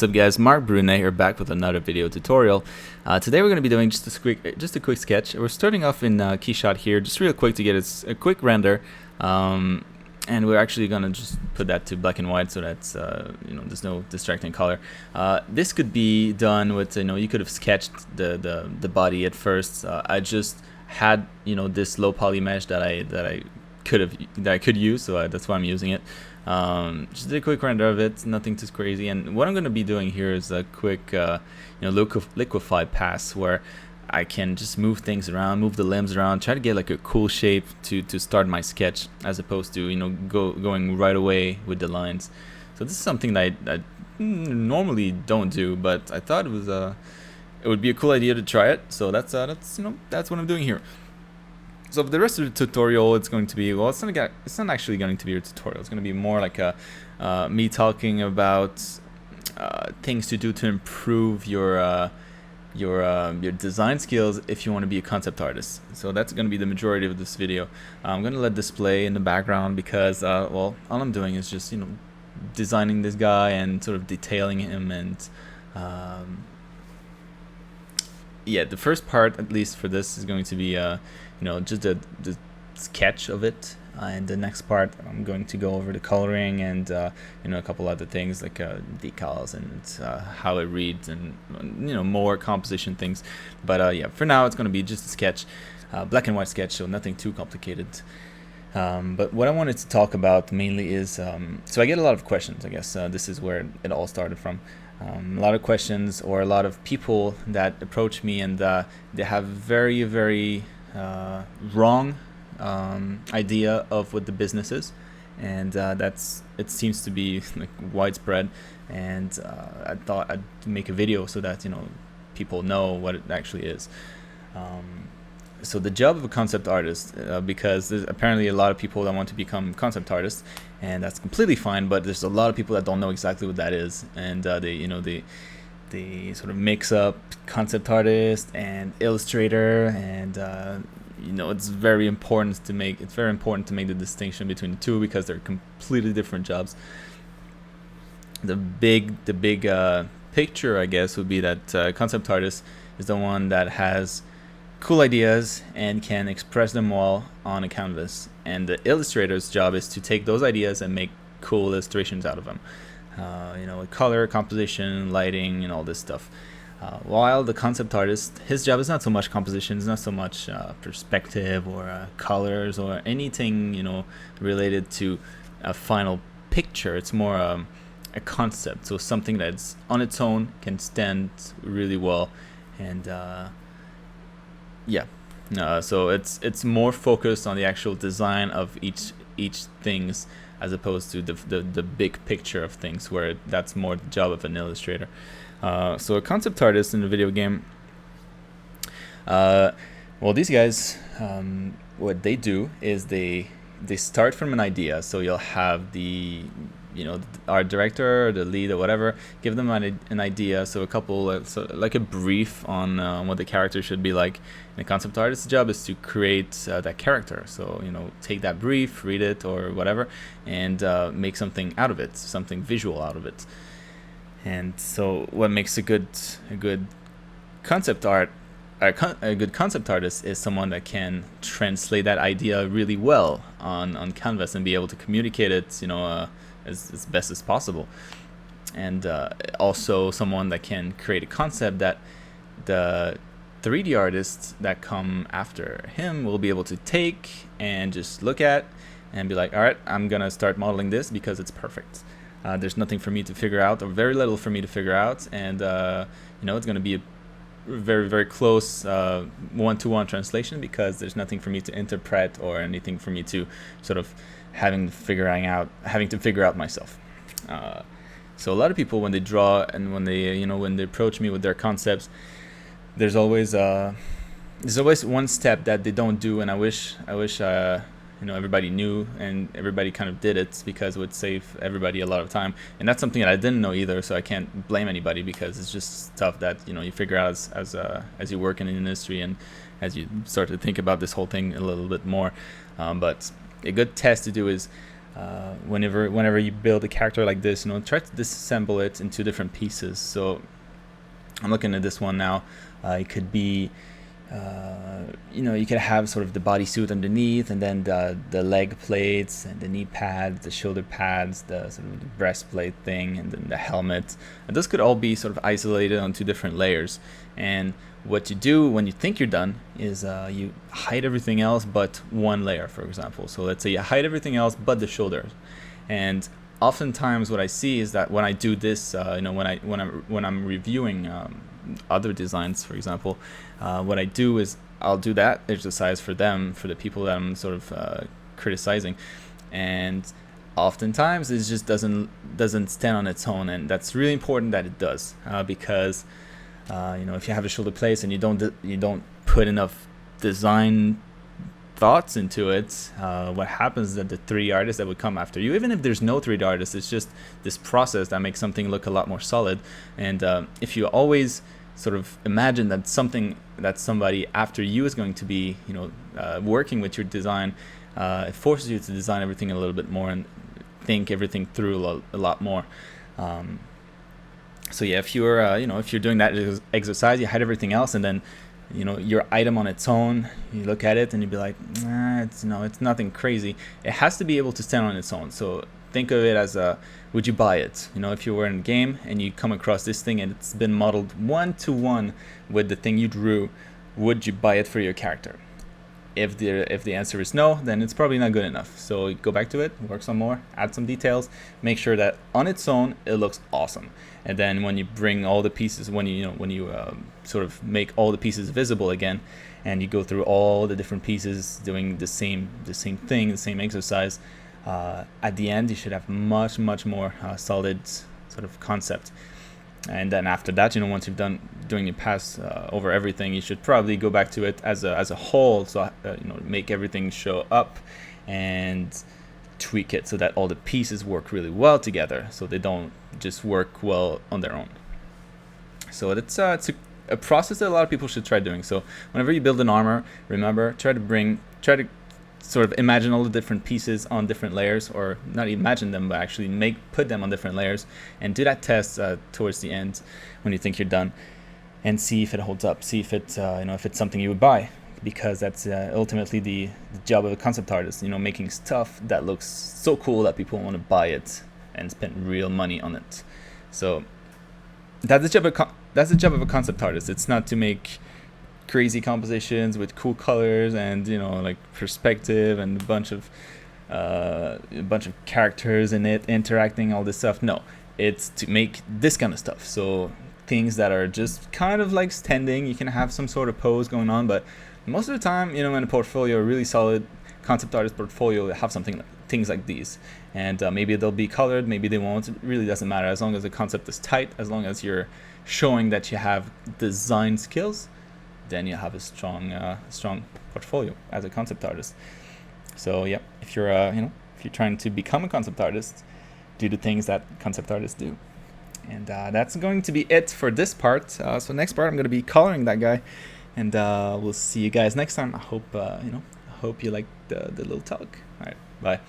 What's up guys, Marc Brunet here back with another video tutorial. Today we're going to be doing just a quick sketch. We're starting off in Keyshot here, just real quick to get a quick render, and we're actually going to just put that to black and white so that's there's no distracting color. This could be done with you could have sketched the body at first. I just had this low poly mesh that I could use, so that's why I'm using it. Just did a quick render of it, nothing too crazy. And what I'm going to be doing here is a quick liquify pass where I can just move things around, move the limbs around, try to get like a cool shape to start my sketch, as opposed to going right away with the lines. So this is something that I normally don't do, but I thought it would be a cool idea to try it. So that's what I'm doing here. So for the rest of the tutorial, it's going to be, well, it's not actually going to be a tutorial. It's going to be more like me talking about things to do to improve your design skills if you want to be a concept artist. So that's going to be the majority of this video. I'm going to let this play in the background because, well, all I'm doing is just designing this guy and sort of detailing him, and yeah, the first part, at least for this, is going to be just the sketch of it, and the next part I'm going to go over the coloring and a couple other things like decals and how it reads and more composition things. But yeah, for now it's going to be just a sketch, black and white sketch, so nothing too complicated. But what I wanted to talk about mainly is so I get a lot of questions. I guess this is where it all started from. A lot of questions, or a lot of people that approach me, and they have very wrong idea of what the business is, and it seems to be like widespread. And I thought I'd make a video so that people know what it actually is. So the job of a concept artist, because there's apparently a lot of people that want to become concept artists, and that's completely fine, but there's a lot of people that don't know exactly what that is, and they sort of mix up concept artist and illustrator, and it's very important to make the distinction between the two, because they're completely different jobs. The big picture, I guess, would be that concept artist is the one that has cool ideas and can express them well on a canvas, and the illustrator's job is to take those ideas and make cool illustrations out of them, with color, composition, lighting, and all this stuff. While the concept artist, his job is not so much composition, it's not so much perspective or colors or anything related to a final picture. It's more a concept, so something that's on its own can stand really well. And yeah, so it's more focused on the actual design of each things, as opposed to the big picture of things, where that's more the job of an illustrator. So a concept artist in a video game, well, these guys, what they do is they start from an idea. So you'll have the art director or the lead or whatever give them an idea, so a couple like a brief on what the character should be like. And the concept artist's job is to create that character. So take that brief, read it or whatever, and make something out of it, something visual out of it. And so what makes a good concept art, a good concept artist, is someone that can translate that idea really well on canvas and be able to communicate it as best as possible. And also someone that can create a concept that the 3D artists that come after him will be able to take and just look at and be like, all right, I'm gonna start modeling this because it's perfect. There's nothing for me to figure out, or very little for me to figure out, and it's going to be a very close one-to-one translation, because there's nothing for me to interpret or anything for me to sort of having to figure out myself. So a lot of people, when they draw and when they approach me with their concepts, there's always one step that they don't do, and I wish everybody knew and everybody kind of did it, because it would save everybody a lot of time. And that's something that I didn't know either, so I can't blame anybody, because it's just stuff that you figure out as you work in the industry and as you start to think about this whole thing a little bit more. But a good test to do is whenever you build a character like this, try to disassemble it into different pieces. So I'm looking at this one now. It could be, you could have sort of the bodysuit underneath, and then the leg plates and the knee pads, the shoulder pads, the sort of the breastplate thing, and then the helmet. And those could all be sort of isolated onto different layers. And what you do when you think you're done is you hide everything else but one layer, for example. So let's say you hide everything else but the shoulders. And oftentimes what I see is that when I do this, when I'm reviewing other designs, for example, what I do is I'll do that exercise for them, for the people that I'm sort of criticizing, and oftentimes it just doesn't stand on its own, and that's really important that it does, because if you have a shoulder place and you don't put enough design thoughts into it, what happens is that the 3D artist that would come after you, even if there's no 3D artist, it's just this process that makes something look a lot more solid. And if you always sort of imagine that something that somebody after you is going to be, working with your design, it forces you to design everything a little bit more and think everything through a lot more. So yeah, if you're doing that exercise, you hide everything else, and then your item on its own, you look at it and you'd be like, it's nothing crazy. It has to be able to stand on its own. So think of it as would you buy it? If you were in a game and you come across this thing and it's been modeled 1-to-1 with the thing you drew, would you buy it for your character? If the answer is no, then it's probably not good enough. So go back to it, work some more, add some details, make sure that on its own it looks awesome. And then when you bring all the pieces, when you sort of make all the pieces visible again, and you go through all the different pieces doing the same thing, the same exercise, at the end you should have much more solid sort of concept. And then after that, once you've done doing your pass over everything, you should probably go back to it as a whole. So make everything show up and tweak it so that all the pieces work really well together, so they don't just work well on their own. So it's a process that a lot of people should try doing. So whenever you build an armor, remember, try to sort of imagine all the different pieces on different layers, or not imagine them, but actually put them on different layers, and do that test towards the end when you think you're done, and see if it holds up, see if it's if it's something you would buy, because that's ultimately the job of a concept artist, making stuff that looks so cool that people want to buy it and spend real money on it. So that's the job of a concept artist. It's not to make crazy compositions with cool colors and like perspective and a bunch of characters in it interacting, all this stuff. No, it's to make this kind of stuff. So things that are just kind of like standing. You can have some sort of pose going on, but most of the time, in a portfolio, a really solid concept artist portfolio, will have things like these. And maybe they'll be colored, maybe they won't. It really doesn't matter, as long as the concept is tight, as long as you're showing that you have design skills, then you have a strong portfolio as a concept artist. So yeah, if you're trying to become a concept artist, do the things that concept artists do. And that's going to be it for this part. So next part, I'm going to be coloring that guy, and we'll see you guys next time. I hope you liked the little talk. All right, bye.